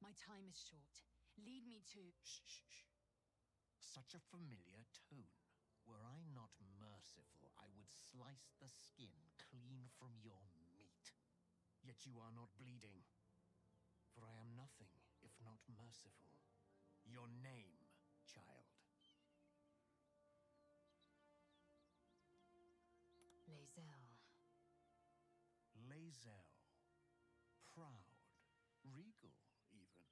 My time is short. Lead me to... Shh, shh, shh. Such a familiar tone. Were I not merciful, I would slice the skin clean from your meat. Yet you are not bleeding. For I am nothing if not merciful. Your name, child. Lae'zel. Lae'zel. Proud. Regal, even.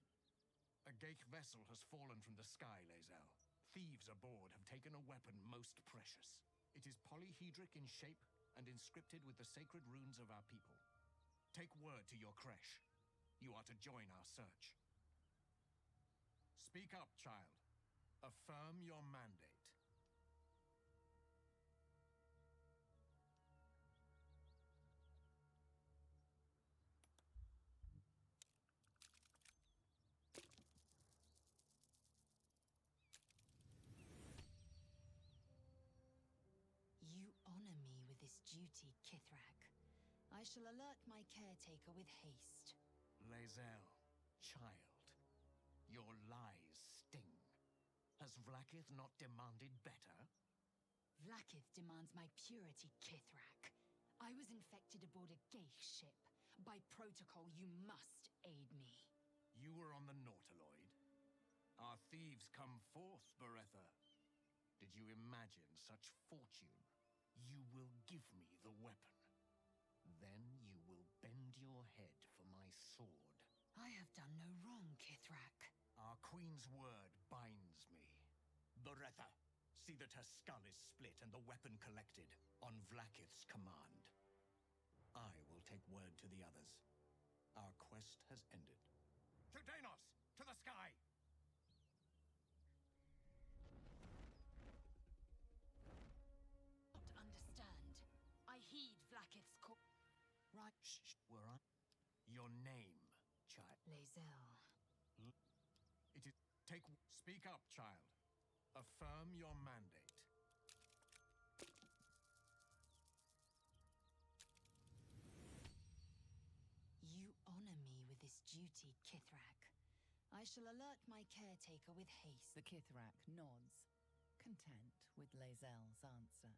A Geich vessel has fallen from the sky, Lae'zel. Thieves aboard have taken a weapon most precious. It is polyhedric in shape and inscripted with the sacred runes of our people. Take word to your creche. You are to join our search. Speak up, child. Affirm your mandate. You honor me with this duty, Kithrak. I shall alert my caretaker with haste. Lae'zel, child. Your lies sting. Has Vlaakith not demanded better? Vlaakith demands my purity, Kithrak. I was infected aboard a Geich ship. By protocol, you must aid me. You were on the Nautiloid. Our thieves come forth, Beretha. Did you imagine such fortune? You will give me the weapon. Then you will bend your head for my sword. I have done no wrong, Kithrak. Our queen's word binds me. Beretha, see that her skull is split and the weapon collected on Vlaakith's command. I will take word to the others. Our quest has ended. To Danos! To the sky! Not understand. I heed Vlaakith's call. Right. Shh, were I? Your name, child. Lae'zel. It is... Speak up, child. Affirm your mandate. You honor me with this duty, Kithrak. I shall alert my caretaker with haste. The Kithrak nods, content with Lae'zel's answer.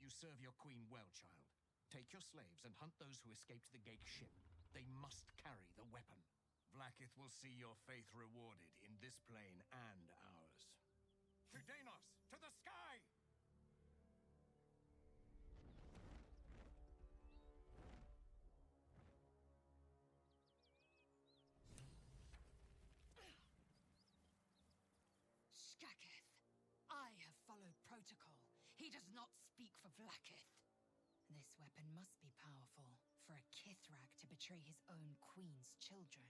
You serve your queen well, child. Take your slaves and hunt those who escaped the Geich ship. They must carry the weapon. Vlaakith will see your faith rewarded in this plane and ours. To Danos! To the sky! Skaketh! I have followed protocol. He does not speak for Vlaakith. This weapon must be powerful for a Kithrak to betray his own queen's children.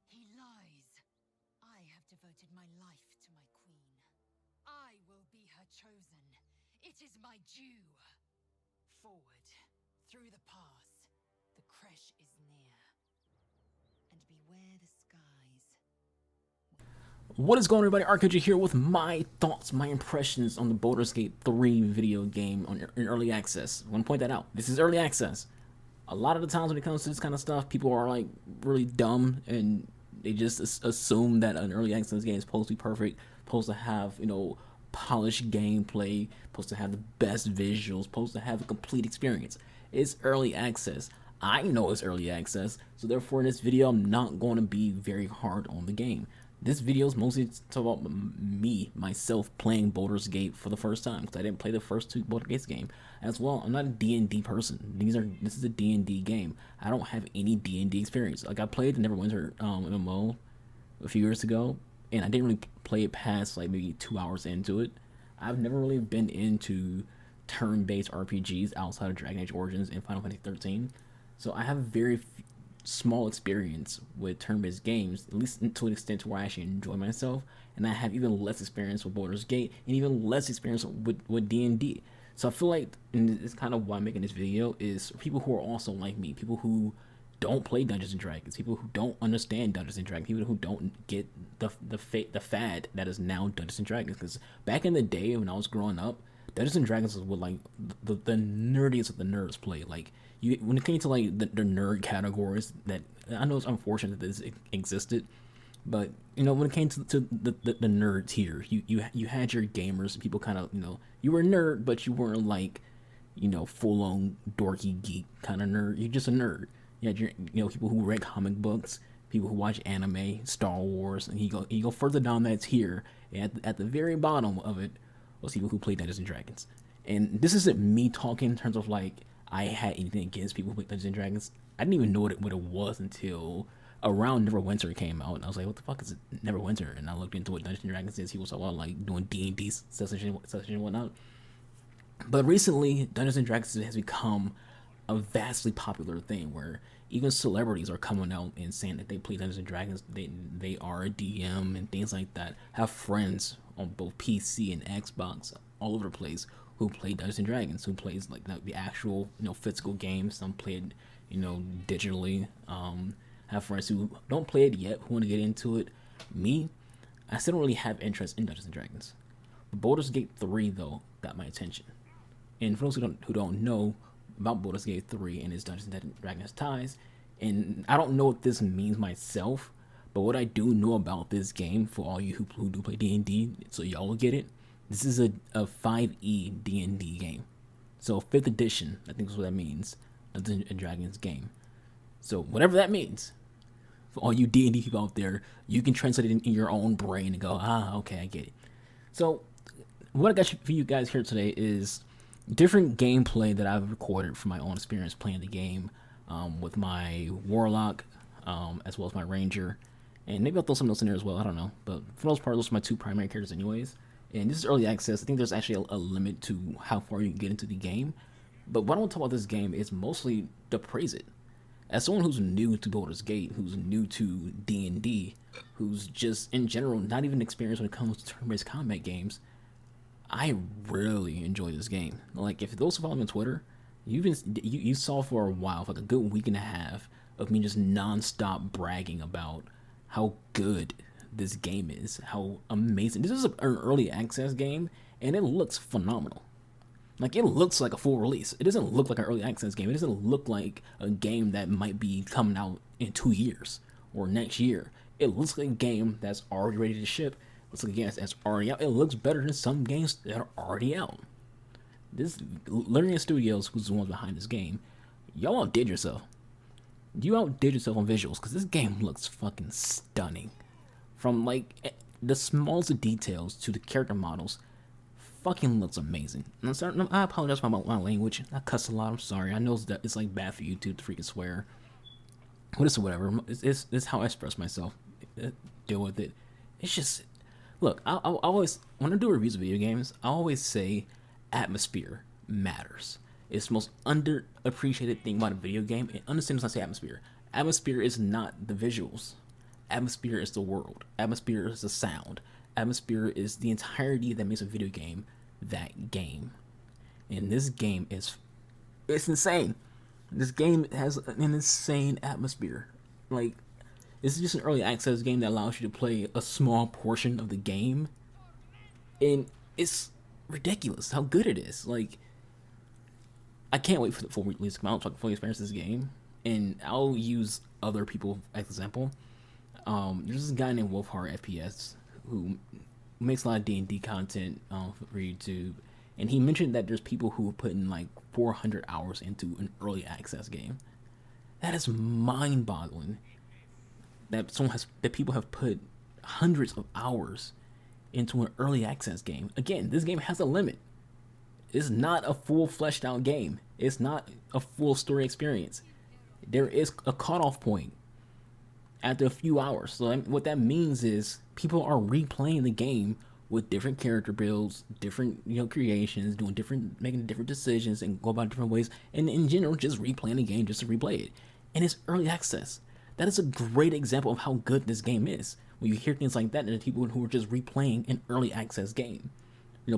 He lies. I have devoted my life to my queen. I will be her chosen. It is my due. Forward, through the pass. The creche is near. And beware the skies. What is going on, everybody? RPG here with my thoughts, my impressions on the Baldur's Gate 3 video game in early access. I want to point that out. This is early access. A lot of the times when it comes to this kind of stuff, people are like really dumb and they just assume that an early access game is supposed to be perfect, supposed to have, polished gameplay, supposed to have the best visuals, supposed to have a complete experience. It's early access. I know it's early access, so therefore in this video I'm not going to be very hard on the game. This video is mostly about myself playing Baldur's Gate for the first time, because I didn't play the first two Baldur's Gate games. As well, I'm not a D&D person. This is a D&D game. I don't have any D&D experience. Like, I played the Neverwinter MMO a few years ago, and I didn't really play it past like maybe 2 hours into it. I've never really been into turn-based RPGs outside of Dragon Age Origins and Final Fantasy 13. So I have very small experience with turn-based games, at least to an extent to where I actually enjoy myself, and I have even less experience with Baldur's Gate and even less experience with D&D. So I feel like, and it's kind of why I'm making this video, is for people who are also like me, people who don't play Dungeons and Dragons, people who don't understand Dungeons and Dragons, people who don't get the fad that is now Dungeons and Dragons. Because back in the day when I was growing up, Dungeons and Dragons is what like the nerdiest of the nerds play. Like when it came to like the nerd categories, that I know it's unfortunate that this existed, but when it came to the nerds here, you had your gamers, people kind of you were a nerd, but you weren't like full on dorky geek kind of nerd. You're just a nerd. You had your people who read comic books, people who watch anime, Star Wars, and you go further down that tier, and at the very bottom of it was people who play Dungeons and Dragons. And this isn't me talking in terms of like I had anything against people who play Dungeons and Dragons. I didn't even know what it was until around Neverwinter came out, and I was like, "What the fuck is Neverwinter?" And I looked into what Dungeons and Dragons is. He was like doing D&D sessions and whatnot. But recently, Dungeons and Dragons has become a vastly popular thing where even celebrities are coming out and saying that they play Dungeons and Dragons. They are a DM and things like that. Have friends on both PC and Xbox all over the place who play Dungeons and Dragons, who plays like the actual physical games. Some play it digitally. Have friends who don't play it yet who want to get into it. Me, I still don't really have interest in Dungeons and Dragons. Baldur's Gate 3 though got my attention. And for those who don't know about Baldur's Gate 3 and its Dungeons and Dragons ties, and I don't know what this means myself, but what I do know about this game, for all you who do play D&D, so y'all will get it, this is a 5e D&D game. So 5th edition, I think is what that means, Dungeons and Dragons game. So whatever that means, for all you D&D people out there, you can translate it in your own brain and go, okay, I get it. So what I got for you guys here today is different gameplay that I've recorded from my own experience playing the game with my Warlock as well as my Ranger. And maybe I'll throw some notes in there as well, I don't know. But for the most part, those are my two primary characters anyways. And this is early access. I think there's actually a limit to how far you can get into the game. But what I want to talk about this game is mostly to praise it. As someone who's new to Baldur's Gate, who's new to D&D, who's just, in general, not even experienced when it comes to turn-based combat games, I really enjoy this game. Like, if those who follow me on Twitter, you saw for a while, for like a good week and a half, of me just non-stop bragging about how good this game is, how amazing. This is an early access game, and it looks phenomenal. Like, it looks like a full release. It doesn't look like an early access game. It doesn't look like a game that might be coming out in 2 years or next year. It looks like a game that's already ready to ship. It looks like a game that's already out. It looks better than some games that are already out. This Learning Studios, who's the ones behind this game, y'all outdid yourself. You outdid yourself on visuals, because this game looks fucking stunning. From like the smallest of details to the character models, fucking looks amazing. And I apologize for my language. I cuss a lot. I'm sorry. I know that it's like bad for YouTube to freaking swear. But it's whatever. It's how I express myself. Deal with it. It's just, look. I always, when I do reviews of video games, I always say atmosphere matters. It's the most underappreciated thing about a video game. And understand when I say atmosphere. Atmosphere is not the visuals. Atmosphere is the world. Atmosphere is the sound. Atmosphere is the entirety that makes a video game that game. And this game it's insane. This game has an insane atmosphere. Like, this is just an early access game that allows you to play a small portion of the game. And it's ridiculous how good it is. Like, I can't wait for the full release to come out so I can fully experience this game. And I'll use other people as example. There's this guy named Wolfhard FPS who makes a lot of D&D content for YouTube, and he mentioned that there's people who put in like 400 hours into an early access game. That is mind-boggling. That people have put hundreds of hours into an early access game. Again, this game has a limit. It's not a full fleshed out game. It's not a full story experience. There is a cutoff point after a few hours. So what that means is people are replaying the game with different character builds, different creations, making different decisions, and go about different ways. And in general, just replaying the game just to replay it. And it's early access. That is a great example of how good this game is. When you hear things like that, there are people who are just replaying an early access game.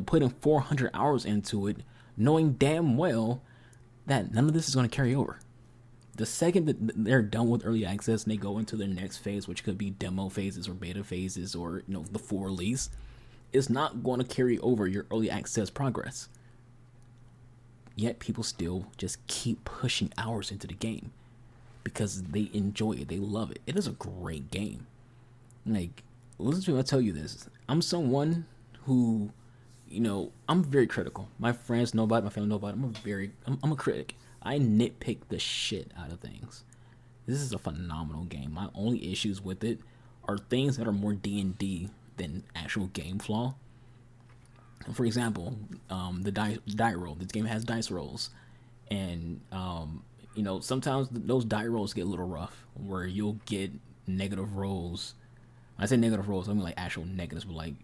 Putting 400 hours into it, knowing damn well that none of this is going to carry over. The second that they're done with early access and they go into their next phase, which could be demo phases or beta phases or the full release, it's not going to carry over your early access progress. yet people still just keep pushing hours into the game because they enjoy it, they love it. It is a great game. Like, listen to me, I'll tell you this. I'm someone who, I'm very critical. My friends know about it, my family know about it. I'm a critic. I nitpick the shit out of things. This is a phenomenal game. My only issues with it are things that are more D&D than actual game flaw. For example, the die roll. This game has dice rolls, and sometimes those die rolls get a little rough, where you'll get negative rolls. When I say negative rolls, I mean like actual negatives, but like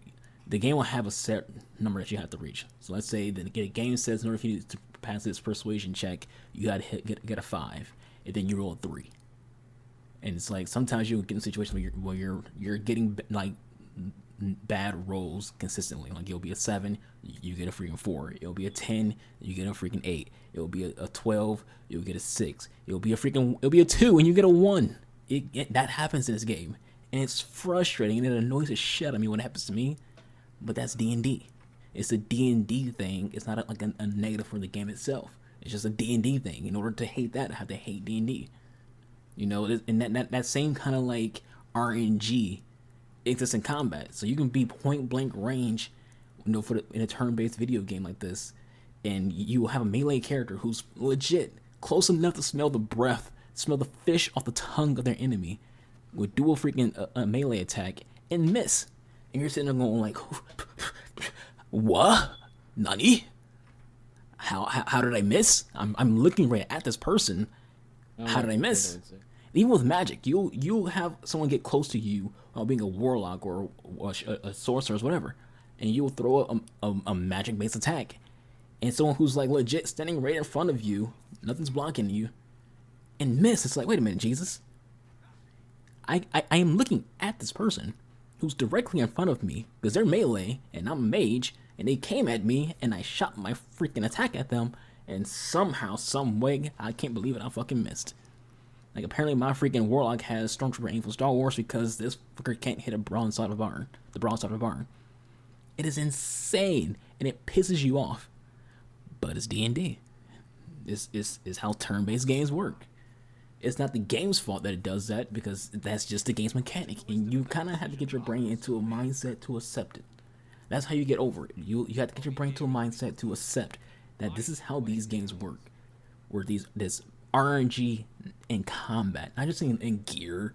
the game will have a set number that you have to reach. So let's say the game says in order for you to pass this persuasion check, you gotta get a 5, and then you roll a 3. And it's like sometimes you'll get in situations where you're getting like bad rolls consistently. Like it'll be a 7, you get a freaking 4. It'll be a 10, you get a freaking 8. It'll be a 12, you'll get a 6. It'll be a 2, and you get a 1. That happens in this game, and it's frustrating, and it annoys the shit out of me when it happens to me. But that's D&D. It's a D&D thing. It's not like a negative for the game itself. It's just a D&D thing. In order to hate that, I have to hate D&D. And that same kind of like RNG exists in combat. So you can be point blank range, in a turn-based video game like this, and you will have a melee character who's legit close enough to smell the fish off the tongue of their enemy, would do a melee attack and miss. And you're sitting there going like, what? Nani? How did I miss? I'm looking right at this person. How did I miss? Even with magic, you'll have someone get close to you while being a warlock or a sorcerer or whatever, and you'll throw a magic-based attack, and someone who's like legit standing right in front of you, nothing's blocking you, and miss. It's like, wait a minute, Jesus. I am looking at this person who's directly in front of me because they're melee and I'm a mage, and they came at me and I shot my freaking attack at them, and somehow, some way, I can't believe it, I fucking missed. Like, apparently my freaking warlock has Stormtrooper aim for Star Wars because this fucker can't hit the broad side of the barn. It is insane, and it pisses you off. But it's D&D. This is how turn-based games work. It's not the game's fault that it does that, because that's just the game's mechanic, and you kind of have to get your brain into a mindset to accept it. That's how you get over it. You have to get your brain to a mindset to accept that this is how these games work, where this RNG in combat, not just in gear,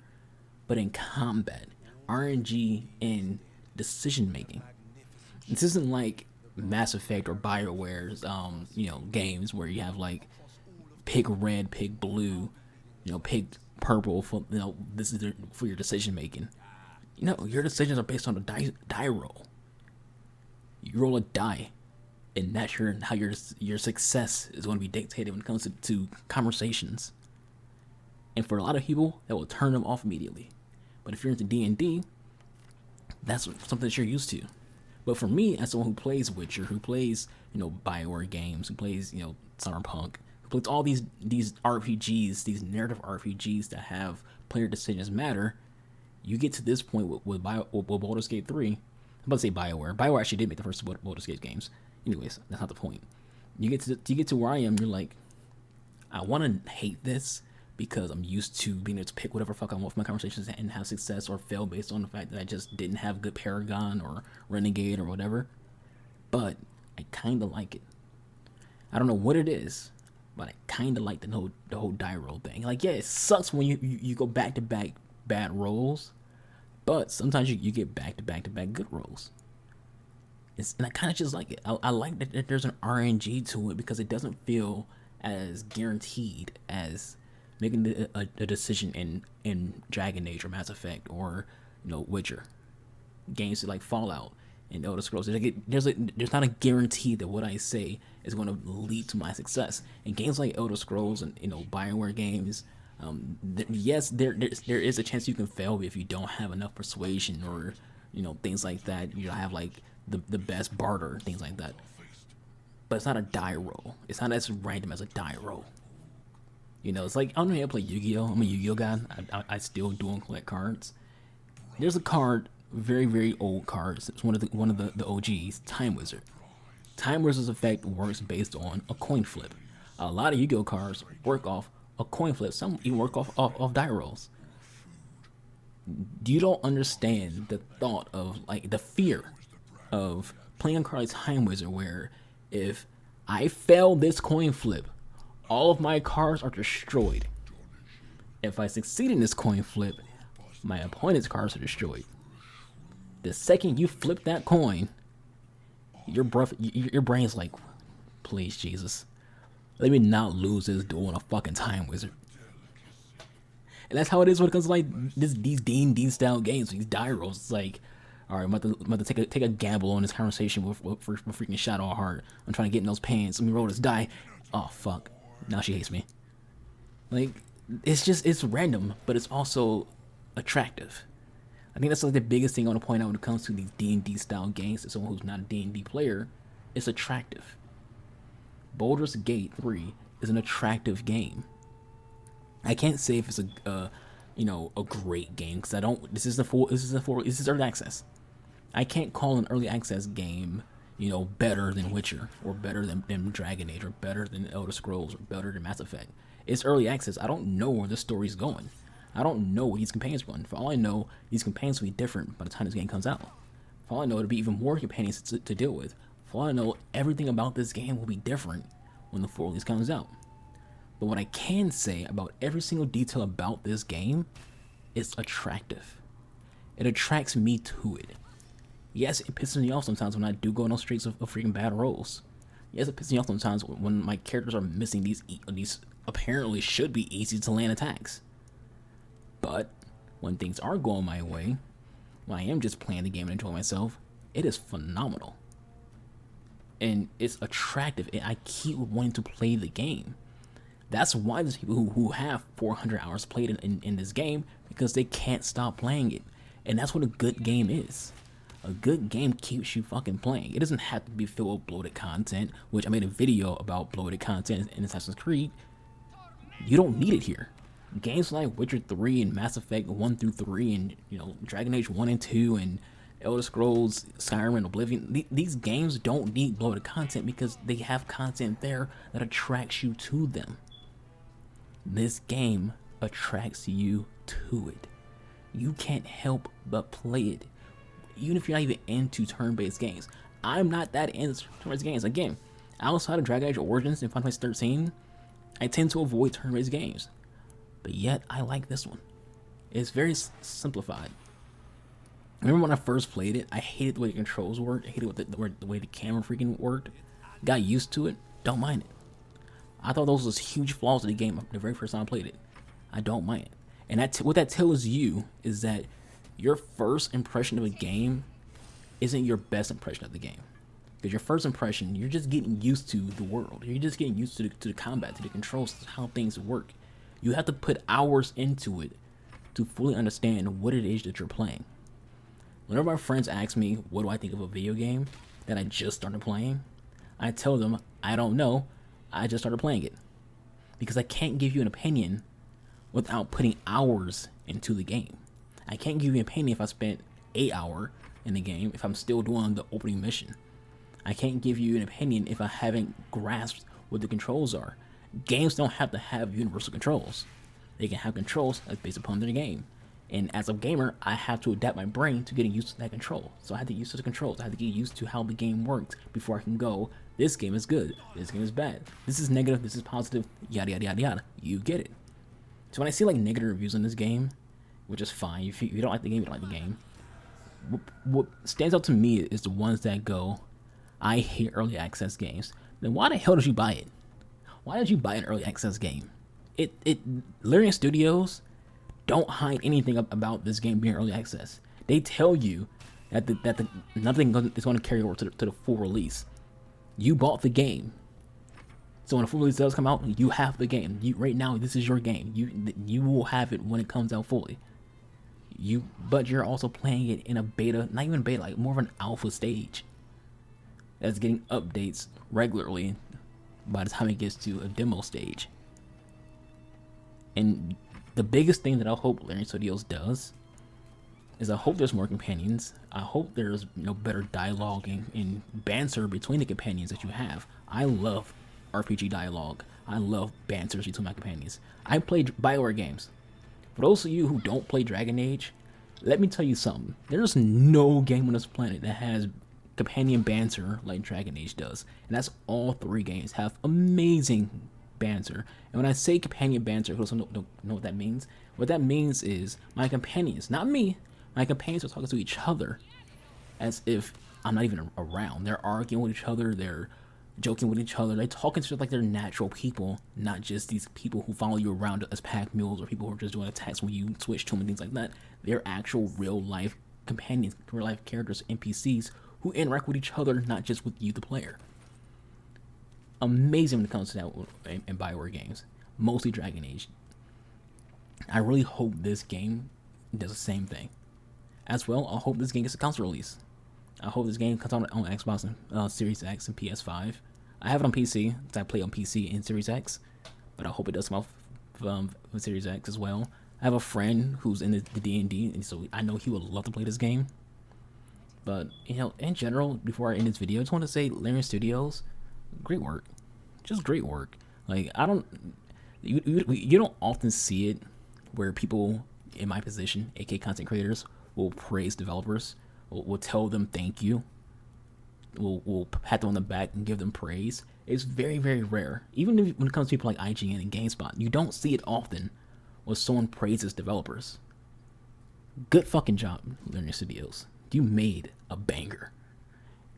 but in combat, RNG in decision making. This isn't like Mass Effect or BioWare's games where you have like pick red, pick blue, pick purple for this is for your decision making. Your decisions are based on a die roll. You roll a die, and that's how your success is going to be dictated when it comes to conversations. And for a lot of people, that will turn them off immediately. But if you're into D&D, that's something that you're used to. But for me, as someone who plays Witcher, who plays BioWare games, who plays Cyberpunk, who plays all these RPGs, these narrative RPGs that have player decisions matter, you get to this point with Baldur's Gate 3. I'm about to say BioWare. BioWare actually did make the first Baldur's Gate games. Anyways, that's not the point. You get to where I am, you're like, I want to hate this because I'm used to being able to pick whatever fuck I want for my conversations and have success or fail based on the fact that I just didn't have good Paragon or Renegade or whatever. But I kind of like it. I don't know what it is, but I kind of like the whole die roll thing. Like, yeah, it sucks when you go back to back bad rolls, but sometimes you get back to back good rolls. And I kind of just like it. I like that there's an RNG to it because it doesn't feel as guaranteed as making a decision in Dragon Age or Mass Effect or Witcher games like Fallout and Elder Scrolls. There's not a guarantee that what I say is going to lead to my success. In games like Elder Scrolls and BioWare games, yes, there is a chance you can fail if you don't have enough persuasion or things like that. You don't have like the best barter, things like that. But it's not a die roll. It's not as random as a die roll. It's like, I don't know how to play Yu-Gi-Oh! I'm a Yu-Gi-Oh! guy. I still do collect cards. There's a card, very, very old card. It's one of the OGs, Time Wizard. Time Wizard's effect works based on a coin flip. A lot of Yu-Gi-Oh cards work off a coin flip. Some even work off die rolls. You don't understand the thought of, like, the fear of playing a card like Time Wizard, where if I fail this coin flip, all of my cards are destroyed. If I succeed in this coin flip, my opponent's cards are destroyed. The second you flip that coin, your brain's like, please, Jesus, let me not lose this duel in a fucking Time Wizard. And that's how it is when it comes to, like, these D&D style games, these die rolls. It's like, all right, I'm about to take a gamble on this conversation with freaking Shadowheart. I'm trying to get in those pants. Let me roll this die. Oh fuck! Now she hates me. Like, it's random, but it's also attractive. I think that's like the biggest thing I want to point out when it comes to these D&D style games. To someone who's not a D&D player, it's attractive. Baldur's Gate 3 is an attractive game. I can't say if it's a great game, because I don't. This is early access. I can't call an early access game, better than Witcher, or better than Dragon Age, or better than Elder Scrolls, or better than Mass Effect. It's early access. I don't know where the story's going. I don't know what these campaigns run. For all I know, these campaigns will be different by the time this game comes out. For all I know, it'll be even more campaigns to deal with. For all I know, everything about this game will be different when the full release comes out. But what I can say about every single detail about this game is attractive. It attracts me to it. Yes, it pisses me off sometimes when I do go on those streaks of freaking bad rolls. Yes, it pisses me off sometimes when my characters are missing these apparently should be easy to land attacks. But when things are going my way, when I am just playing the game and enjoying myself, it is phenomenal. And it's attractive, and I keep wanting to play the game. That's why there's people who have 400 hours played in this game, because they can't stop playing it. And that's what a good game is. A good game keeps you fucking playing. It doesn't have to be filled with bloated content, which I made a video about bloated content in Assassin's Creed. You don't need it here. Games like Witcher 3 and Mass Effect 1 through 3 and Dragon Age 1 and 2 and Elder Scrolls, Skyrim, and Oblivion, these games don't need bloated content because they have content there that attracts you to them. This game attracts you to it. You can't help but play it. Even if you're not even into turn-based games. I'm not that into turn-based games. Again, outside of Dragon Age Origins and Final Fantasy 13, I tend to avoid turn-based games. But yet, I like this one. It's very simplified. Remember when I first played it, I hated the way the controls worked. I hated the way the camera freaking worked. Got used to it. Don't mind it. I thought those was huge flaws of the game the very first time I played it. I don't mind it. And what that tells you is that your first impression of a game isn't your best impression of the game. Because your first impression, you're just getting used to the world. You're just getting used to the combat, to the controls, to how things work. You have to put hours into it to fully understand what it is that you're playing. Whenever my friends ask me, what do I think of a video game that I just started playing, I tell them, I don't know, I just started playing it. Because I can't give you an opinion without putting hours into the game. I can't give you an opinion if I spent 8 hours in the game if I'm still doing the opening mission. I can't give you an opinion if I haven't grasped what the controls are. Games don't have to have universal controls. They can have controls that's based upon their game. And as a gamer, I have to adapt my brain to getting used to that control. So I have to get used to the controls. I have to get used to how the game works before I can go, this game is good, this game is bad, this is negative, this is positive, yada yada yada yada. You get it. So when I see like negative reviews on this game, which is fine, if you don't like the game, you don't like the game. What stands out to me is the ones that go, I hate early access games. Then why the hell did you buy it? Why did you buy an early access game? Larian Studios don't hide anything about this game being early access. They tell you that nothing is going to carry over to the full release. You bought the game, so when the full release does come out, you have the game. Right now, this is your game. You will have it when it comes out fully. But you're also playing it in a beta, not even beta, like more of an alpha stage. That's getting updates regularly by the time it gets to a demo stage. And the biggest thing that I hope Larian Studios does is I hope there's more companions. I hope there's better dialogue and banter between the companions that you have. I love RPG dialogue. I love banter between my companions. I play Bioware games. For those of you who don't play Dragon Age, let me tell you something. There's no game on this planet that has companion banter like Dragon Age does. And that's all 3 games have amazing banter. And when I say companion banter, who don't know what that means? What that means is my companions, not me, my companions are talking to each other as if I'm not even around. They're arguing with each other, they're joking with each other, they're talking to like they're natural people, not just these people who follow you around as pack mules or people who are just doing attacks when you switch to them and things like that. They're actual real life companions, real life characters, NPCs who interact with each other, not just with you, the player. Amazing when it comes to that in Bioware games, mostly Dragon Age. I really hope this game does the same thing. As well, I hope this game gets a console release. I hope this game comes on Xbox and Series X and PS5. I have it on PC, so I play on PC and Series X, but I hope it does come out with Series X as well. I have a friend who's in the D&D, and so I know he would love to play this game. But, in general, before I end this video, I just want to say, Larian Studios, great work. Just great work. Like, you don't often see it where people in my position, aka content creators, will praise developers, will tell them thank you, will pat them on the back and give them praise. It's very, very rare. Even when it comes to people like IGN and GameSpot, you don't see it often when someone praises developers. Good fucking job, Larian Studios. You made a banger.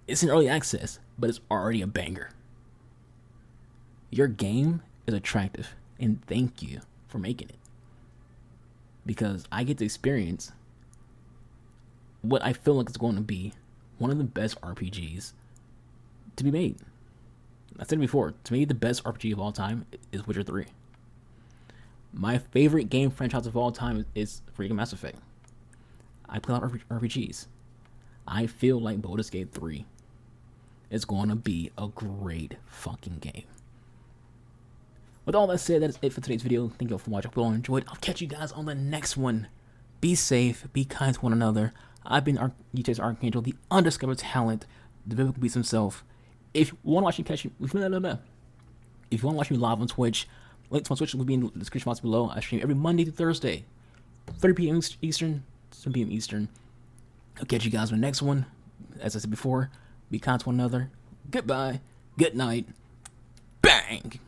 It's in early access, but it's already a banger. Your game is attractive, and thank you for making it. Because I get to experience what I feel like is going to be one of the best RPGs to be made. I said it before, to me the best RPG of all time is Witcher 3. My favorite game franchise of all time is freaking Mass Effect. I play a lot of RPGs. I feel like Baldur's Gate 3 is going to be a great fucking game. With all that said, that is it for today's video. Thank you all for watching. I hope you all enjoyed. I'll catch you guys on the next one. Be safe. Be kind to one another. I've been UT's Archangel, the undiscovered talent, the biblical beast himself. If you want to watch me if you want to watch me live on Twitch, links to my Twitch will be in the description box below. I stream every Monday to Thursday, 30 p.m. Eastern, 7 p.m. Eastern. I'll catch you guys on the next one. As I said before, be kind to one another. Goodbye. Good night. Bang!